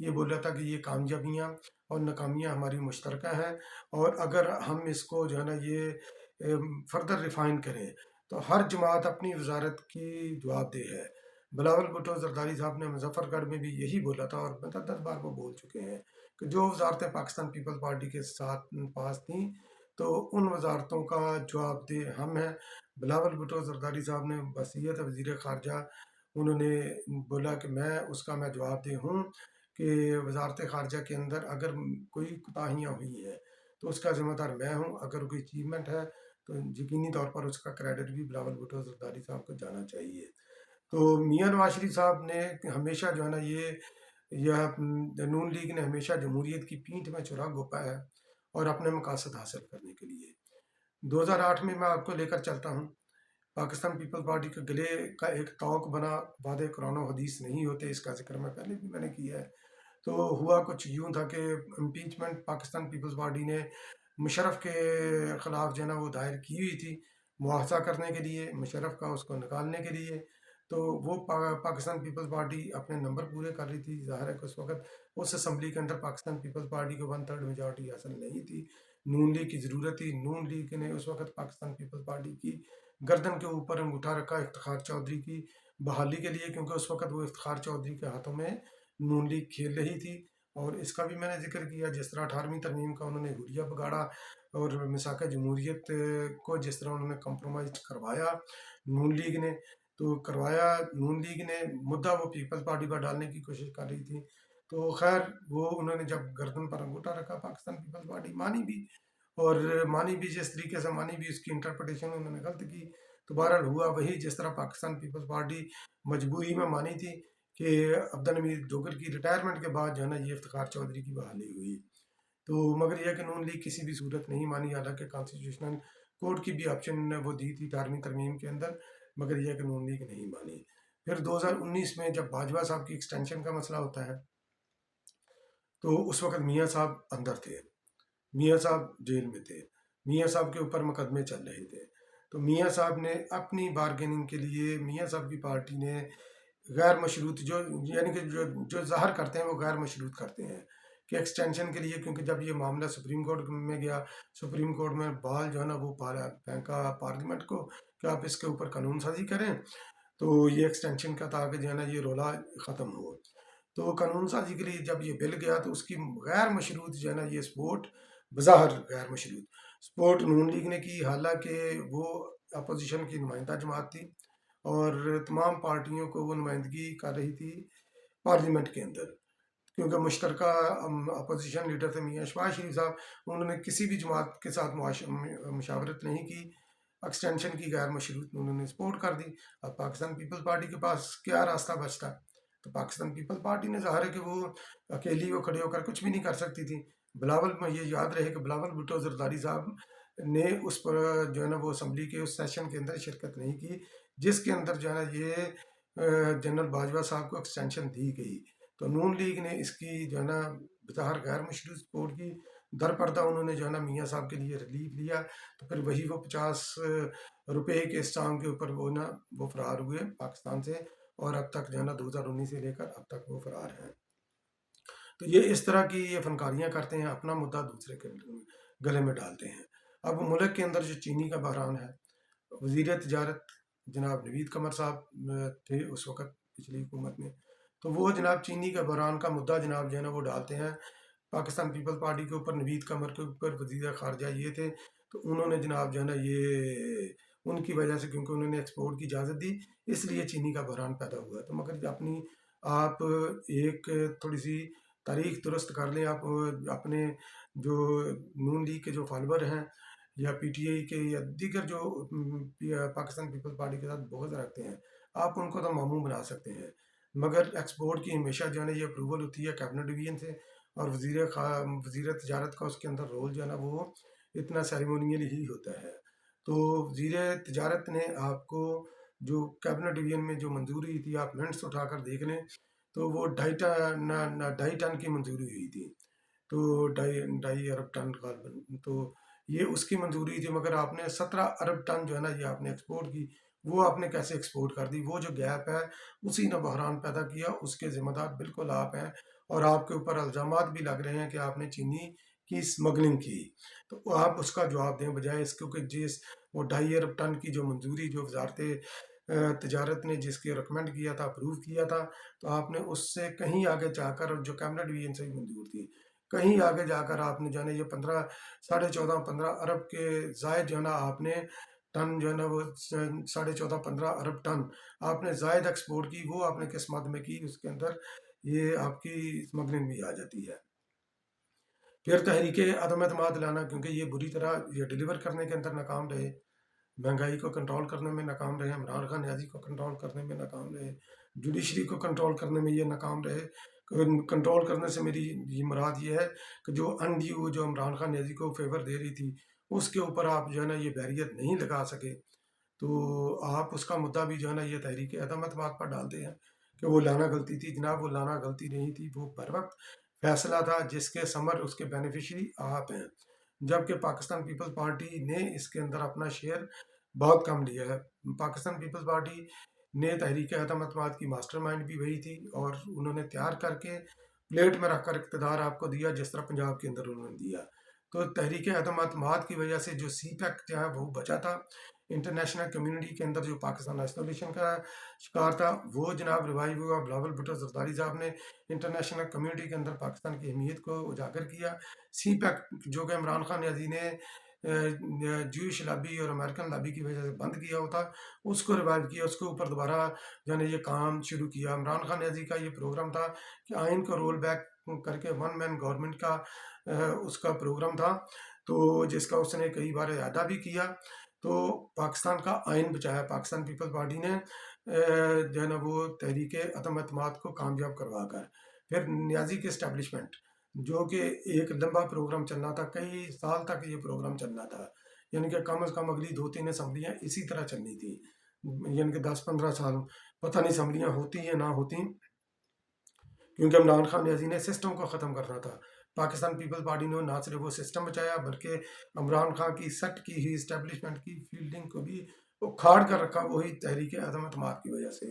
یہ بولا تھا کہ یہ کامیابیاں اور ناکامیاں ہماری مشترکہ ہیں، اور اگر ہم اس کو جو ہے نا یہ فردر ریفائن کریں تو ہر جماعت اپنی وزارت کی جواب دہ ہے۔ بلاول بھٹو زرداری صاحب نے مظفر گڑھ میں بھی یہی بولا تھا، اور متعدد بار وہ بول چکے ہیں کہ جو وزارتیں پاکستان پیپل پارٹی کے ساتھ پاس تھیں تو ان وزارتوں کا جواب دہ ہم ہیں۔ بلاول بھٹو زرداری صاحب نے وصیت وزیر خارجہ انہوں نے بولا کہ میں جواب دہ ہوں کہ وزارت خارجہ کے اندر اگر کوئی کوتاہیاں ہوئی ہیں تو اس کا ذمہ دار میں ہوں، اگر کوئی اچیومنٹ ہے تو یقینی طور پر اس کا کریڈٹ بھی بلاول بھٹو زرداری صاحب کو جانا چاہیے۔ تو میاں نواز شریف صاحب نے ہمیشہ جو ہے نا نون لیگ نے ہمیشہ جمہوریت کی پینٹھ میں چھرا گھونپا ہے اور اپنے مقاصد حاصل کرنے کے لیے۔ 2008 میں آپ کو لے کر چلتا ہوں، پاکستان پیپل پارٹی کے گلے کا ایک توق بنا، وعدے قرآن و حدیث نہیں ہوتے، اس کا ذکر میں پہلے بھی میں نے کیا ہے۔ تو ہوا کچھ یوں تھا کہ امپیچمنٹ پاکستان پیپلز پارٹی نے مشرف کے خلاف جو ہے نا وہ دائر کی ہوئی تھی، مواخذہ کرنے کے لیے، مشرف کا اس کو نکالنے کے لیے۔ تو وہ پاکستان پیپلز پارٹی اپنے نمبر پورے کر رہی تھی، ظاہر ہے کہ اس وقت اس اسمبلی کے اندر پاکستان پیپلز پارٹی کو 1/3 میجارٹی حاصل نہیں تھی، نون لیگ کی ضرورت تھی۔ نون لیگ نے اس وقت پاکستان پیپلز پارٹی کی گردن کے اوپر انگوٹھا رکھا افتخار چودھری کی بحالی کے لیے، کیونکہ اس وقت وہ افتخار چودھری کے ہاتھوں میں نون لیگ کھیل رہی تھی۔ اور اس کا بھی میں نے ذکر کیا، جس طرح 18ویں ترمیم کا انہوں نے حلیہ بگاڑا اور مساق جمہوریت کو جس طرح انہوں نے کمپرومائز کروایا نون لیگ نے، تو کروایا نون لیگ نے، مدعا وہ پیپلز پارٹی پر ڈالنے کی کوشش کر رہی تھی۔ تو خیر وہ انہوں نے جب گردن پر انگوٹھا رکھا، پاکستان پیپلز پارٹی مانی بھی، اور مانی بھی جس طریقے سے مانی بھی، اس کی انٹرپریٹیشن انہوں نے غلط کی۔ تو بہرحال ہوا وہی جس طرح پاکستان پیپلز پارٹی مجبوری میں مانی تھی کہ عبدالحمید ڈوگر کی ریٹائرمنٹ کے بعد جو ہے نا یہ افتخار چودھری کی بحالی ہوئی۔ تو مگر یہ کہ نون لیگ کسی بھی صورت نہیں مانی، حالانکہ کانسٹیٹیوشنل کورٹ کی بھی آپشن وہ دی تھی 18ویں ترمیم کے اندر، مگر یہ کہ نون لیگ نہیں مانی۔ پھر 2019 میں جب باجوہ صاحب کی ایکسٹینشن کا مسئلہ ہوتا ہے تو اس وقت میاں صاحب اندر تھے، میاں صاحب جیل میں تھے، میاں صاحب کے اوپر مقدمے چل رہے تھے۔ تو میاں صاحب نے اپنی بارگیننگ کے لیے، میاں صاحب کی پارٹی نے غیر مشروط یعنی کہ جو ظاہر کرتے ہیں وہ غیر مشروط کرتے ہیں کہ ایکسٹینشن کے لیے، کیونکہ جب یہ معاملہ سپریم کورٹ میں گیا، سپریم کورٹ میں بال جو ہے نا وہ پھینکا پارلیمنٹ کو کہ آپ اس کے اوپر قانون سازی کریں، تو یہ ایکسٹینشن کا تھا کہ جو ہے نا یہ رولا ختم ہو۔ تو قانون سازی کے لیے جب یہ بل گیا تو اس کی غیر مشروط جو ہے نا یہ سپورٹ بظاہر غیر مشروط سپورٹ نون لیگ نے کی، حالانکہ وہ اپوزیشن کی نمائندہ جماعت تھی اور تمام پارٹیوں کو وہ نمائندگی کر رہی تھی پارلیمنٹ کے اندر، کیونکہ مشترکہ اپوزیشن لیڈر تھے میاں شہباز شریف صاحب، انہوں نے کسی بھی جماعت کے ساتھ مشاورت نہیں کی، ایکسٹینشن کی غیر مشروط انہوں نے سپورٹ کر دی۔ اب پاکستان پیپل پارٹی کے پاس کیا راستہ بچتا؟ تو پاکستان پیپل پارٹی نے ظاہر ہے کہ وہ اکیلی وہ کھڑے ہو کر کچھ بھی نہیں کر سکتی تھی۔ بلاول میں یہ یاد رہے کہ بلاول بھٹو زرداری صاحب نے اس پر جو ہے نا وہ اسمبلی کے اس سیشن کے اندر شرکت نہیں کی جس کے اندر جو ہے نا یہ جنرل باجوہ صاحب کو ایکسٹینشن دی گئی۔ تو نون لیگ نے اس کی جو ہے نا بظاہر غیر مشروط سپورٹ کی، در پردہ انہوں نے جو ہے نا میاں صاحب کے لیے ریلیف لیا، تو پھر وہی وہ 50 روپے کے اسٹامپ کے اوپر وہ فرار ہوئے پاکستان سے، اور اب تک جو ہے نا 2019 سے لے کر اب تک وہ فرار ہیں۔ تو یہ اس طرح کی یہ فنکاریاں کرتے ہیں، اپنا مدعا دوسرے کے گلے میں ڈالتے ہیں۔ اب ملک کے اندر جو چینی کا بحران ہے، وزیر تجارت جناب نوید قمر صاحب تھے اس وقت پچھلی حکومت میں، تو وہ جناب چینی کا بحران کا مدعا جناب جو ہے نا وہ ڈالتے ہیں پاکستان پیپل پارٹی کے اوپر، نوید قمر کے اوپر، وزیر خارجہ یہ تھے، تو انہوں نے جناب جو ہے نا یہ ان کی وجہ سے، کیونکہ انہوں نے ایکسپورٹ کی اجازت دی، اس لیے چینی کا بحران پیدا ہوا۔ تو مگر آپ ایک تھوڑی سی تاریخ درست کر لیں، آپ اپنے جو نون لیگ کے جو فالوور ہیں یا پی ٹی آئی کے یا دیگر جو پاکستان پیپل پارٹی کے ساتھ بغض رکھتے ہیں، آپ ان کو تو ماموں بنا سکتے ہیں، مگر ایکسپورٹ کی ہمیشہ جو ہے نا یہ اپروول ہوتی ہے کیبنٹ ڈویژن سے، اور وزیر تجارت کا اس کے اندر رول جو ہے نا وہ اتنا سیریمونیل ہی ہوتا ہے۔ تو وزیر تجارت نے آپ کو جو کیبنٹ ڈویژن میں جو منظوری تھی، آپ منٹس اٹھا کر دیکھ لیں تو وہ 2.5 ٹن کی منظوری ہوئی تھی، تو 2.5 ارب ٹن غالباً، تو یہ اس کی منظوری تھی، مگر آپ نے 17 ارب ٹن جو ہے نا یہ آپ نے ایکسپورٹ کی، وہ آپ نے کیسے ایکسپورٹ کر دی؟ وہ جو گیپ ہے اسی نے بحران پیدا کیا، اس کے ذمہ دار بالکل آپ ہیں، اور آپ کے اوپر الزامات بھی لگ رہے ہیں کہ آپ نے چینی کی اسمگلنگ کی، تو آپ اس کا جواب دیں، بجائے اس کو کہ وہ 2.5 ارب ٹن کی جو منظوری جو وزارت تجارت نے جس کے ریکمنڈ کیا تھا، اپروو کیا تھا، تو آپ نے اس سے کہیں آگے جا کر، جو کیبنٹ ڈویژن سے منظور تھی، کہیں آگے جا کر آپ نے جو ہے نا یہ 14.5 ارب کے زائد جو ہے نا آپ نے ٹن جو ہے نا وہ 14.5 15 ارب ٹن آپ نے زائد ایکسپورٹ کی، وہ آپ نے کس مد میں کی، اس کے اندر یہ آپ کی اسمگلنگ بھی آ جاتی ہے۔ پھر تحریک عدم اعتماد لانا، کیونکہ یہ بری طرح یہ ڈیلیور کرنے کے اندر ناکام رہے، مہنگائی کو کنٹرول کرنے میں ناکام رہے، عمران خان نیازی کو کنٹرول کرنے میں ناکام رہے، جوڈیشری کو کنٹرول کرنے میں یہ ناکام رہے۔ کنٹرول کرنے سے میری یہ مراد یہ ہے کہ جو انڈیو جو عمران خان نیازی کو فیور دے رہی تھی، اس کے اوپر آپ جو ہے نا یہ بیریئر نہیں لگا سکے، تو آپ اس کا مدعا بھی جو ہے نا یہ تحریک عدم اعتماد پر ڈالتے ہیں کہ وہ لانا غلطی تھی۔ جناب، وہ لانا غلطی نہیں تھی، وہ بر وقت فیصلہ تھا جس کے ثمر اس کے بینیفیشری آپ ہیں، جبکہ پاکستان پیپلز پارٹی نے اس کے اندر اپنا شیئر بہت کم لیا ہے۔ پاکستان پیپلز پارٹی نے تحریک عدم اعتماد کی ماسٹر مائنڈ بھی وہی تھی، اور انہوں نے تیار کر کے پلیٹ میں رکھ کر اقتدار آپ کو دیا، جس طرح پنجاب کے اندر انہوں نے دیا۔ تو تحریک عدم اعتماد کی وجہ سے جو سی پیک جو ہے وہ بچا تھا، انٹرنیشنل کمیونٹی کے اندر جو پاکستان آئسولیشن کا شکار تھا، وہ جناب ریوائیو ہوا۔ بلاول بھٹو زرداری صاحب نے انٹرنیشنل کمیونٹی کے اندر پاکستان کی اہمیت کو اجاگر کیا۔ سی پیک جو کہ عمران خان نیازی نے جوئش لابی اور امریکن لابی کی وجہ سے بند کیا ہوتا، اس کو ریوائیو کیا، اس کے اوپر دوبارہ جو ہے یہ کام شروع کیا۔ عمران خان نیازی کا یہ پروگرام تھا کہ آئین کو رول بیک کر کے ون مین گورنمنٹ کا اس کا پروگرام تھا، تو جس کا اس نے کئی بار اعادہ بھی کیا، تو پاکستان کا آئین بچایا۔ پاکستان پیپل پارٹی نے جو ہے نا وہ تحریک عدم اعتماد کو کامیاب کروا کر، پھر نیازی کی اسٹیبلشمنٹ، جو کہ ایک لمبا پروگرام چلنا تھا، کئی سال تک یہ پروگرام چلنا تھا، یعنی کہ کم از کم اگلی 2-3 اسمبلیاں اسی طرح چلنی تھی، یعنی کہ 10-15 سال، پتہ نہیں اسمبلیاں ہوتی یا نہ ہوتی، کیونکہ عمران خان نیازی نے سسٹم کو ختم کرنا تھا۔ پاکستان پیپل پارٹی نے نہ صرف وہ سسٹم بچایا، بلکہ عمران خان کی سیٹ کی ہوئی اسٹیبلشمنٹ کی فیلڈنگ کو بھی اکھاڑ کر رکھا۔ وہی تحریک عدم اعتماد کی وجہ سے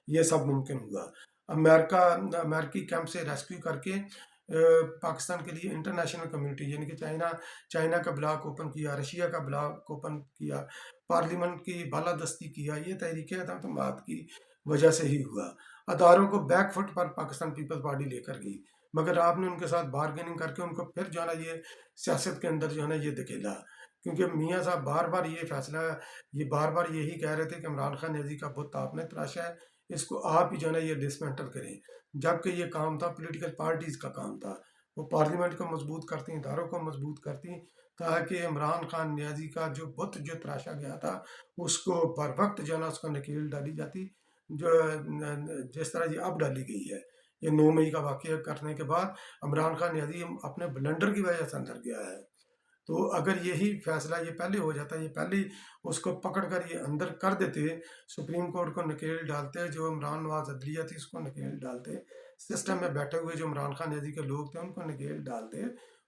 یہ سب ممکن ہوا۔ امریکی کیمپ سے ریسکیو کر کے پاکستان کے لیے انٹرنیشنل کمیونٹی، یعنی کہ چائنا کا بلاک اوپن کیا، رشیا کا بلاک اوپن کیا، پارلیمنٹ کی بالادستی کیا، یہ تحریک عدم اعتماد کی وجہ سے ہی ہوا۔ اداروں کو بیک فٹ پر پاکستان پیپلز پارٹی لے کر گئی، مگر آپ نے ان کے ساتھ بارگیننگ کر کے ان کو پھر جو ہے نا یہ سیاست کے اندر جو ہے نا یہ دھکیلا، کیونکہ میاں صاحب بار بار یہ فیصلہ، یہ بار بار یہی کہہ رہے تھے کہ عمران خان نیازی کا بت آپ نے تراشا ہے، اس کو آپ ہی جو ہے نا یہ ڈسمینٹل کریں، جبکہ یہ کام تھا پولیٹیکل پارٹیز کا کام تھا، وہ پارلیمنٹ کو مضبوط کرتی، اداروں کو مضبوط کرتی، تاکہ عمران خان نیازی کا جو بت جو تراشا گیا تھا اس کو بر وقت جو ہے نا اس کو نکیل ڈالی جاتی، جو جس طرح یہ اب ڈالی گئی ہے۔ یہ 9 مئی کا واقعہ کرنے کے بعد عمران خان نیازی اپنے بلنڈر کی وجہ سے اندر گیا ہے، تو اگر یہی فیصلہ یہ پہلے ہو جاتا، یہ پہلے اس کو پکڑ کر یہ اندر کر دیتے، سپریم کورٹ کو نکیل ڈالتے، جو عمران نواز عدلیہ تھی اس کو نکیل ڈالتے، سسٹم میں بیٹھے ہوئے جو عمران خان نیازی کے لوگ تھے ان کو نکیل ڈالتے،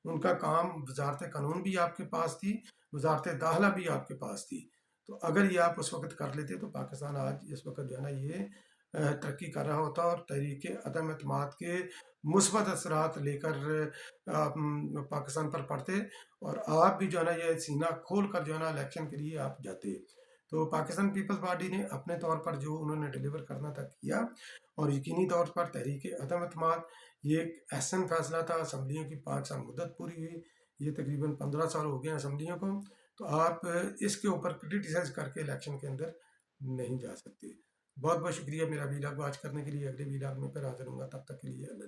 ان کا کام، وزارت قانون بھی آپ کے پاس تھی، وزارت داخلہ بھی آپ کے پاس تھی، تو اگر یہ آپ اس وقت کر لیتے تو پاکستان آج اس وقت جو ہے نا یہ ترقی کر رہا ہوتا، اور تحریک عدم اعتماد کے مثبت اثرات لے کر پاکستان پر پڑتے، اور آپ بھی جو ہے نا یہ سینہ کھول کر جو ہے نا الیکشن کے لیے آپ جاتے۔ تو پاکستان پیپلز پارٹی نے اپنے طور پر جو انہوں نے ڈیلیور کرنا تھا کیا، اور یقینی طور پر تحریک عدم اعتماد یہ ایک احسن فیصلہ تھا۔ اسمبلیوں کی 5 سال مدت پوری ہوئی، یہ تقریباً 15 سال ہو گئے ہیں اسمبلیوں کو، تو آپ اس کے اوپر کرٹیسائز کر کے الیکشن کے اندر نہیں جا سکتے۔ بہت بہت شکریہ میرا ویلاگ واچ کرنے کے لیے۔ اگلے ویلاگ میں پھر حاضر ہوں گا، تب تک کے لیے اللہ